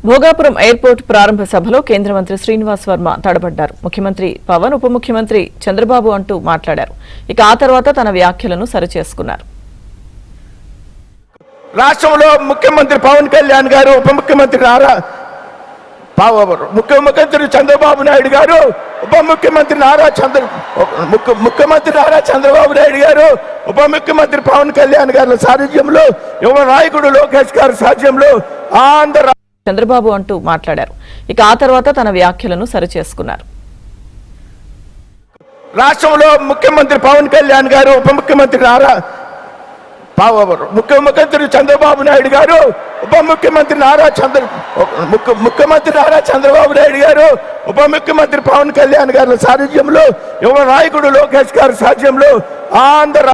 Bhogapuram airport ప్రారంభ సభలో కేంద్ర మంత్రి శ్రీనివాస్ వర్మ తడబడ్డారు. ముఖ్యమంత్రి పవన్, ఉప ముఖ్యమంత్రి చంద్రబాబు అంటూ మాట్లాడారు. ఇక ఆ తర్వాత తన వ్యాఖ్యలను సరిచేసుకున్నారు. రాష్ట్రంలో ముఖ్యమంత్రి పవన్ కళ్యాణ్ గారు, ఉప ముఖ్యమంత్రి ముఖ్యమంత్రి చంద్రబాబు నాయుడు గారు, ముఖ్యమంత్రి నారా చంద్రబాబు నాయుడు గారు, ఉప ముఖ్యమంత్రి పవన్ కళ్యాణ్ గారి సారథ్యంలో, యువ నాయకుడు లోకేష్ గారి సారథ్యంలో ఆంధ్ర చంద్రబాబు అంటూ మాట్లాడారు. ఇక ఆ తర్వాత తన వ్యాఖ్యలను సరిచేసుకున్నారు. రాష్ట్రంలో ముఖ్యమంత్రి పవన్ కళ్యాణ్ గారు, ఉప ముఖ్యమంత్రి చంద్రబాబు నాయుడు గారు, ముఖ్యమంత్రి నారా చంద్రబాబు నాయుడు గారు, ఉప ముఖ్యమంత్రి పవన్ కళ్యాణ్ గారి సారథ్యంలో, యువ నాయకుడు లోకేష్ గారి సారథ్యంలో ఆంధ్ర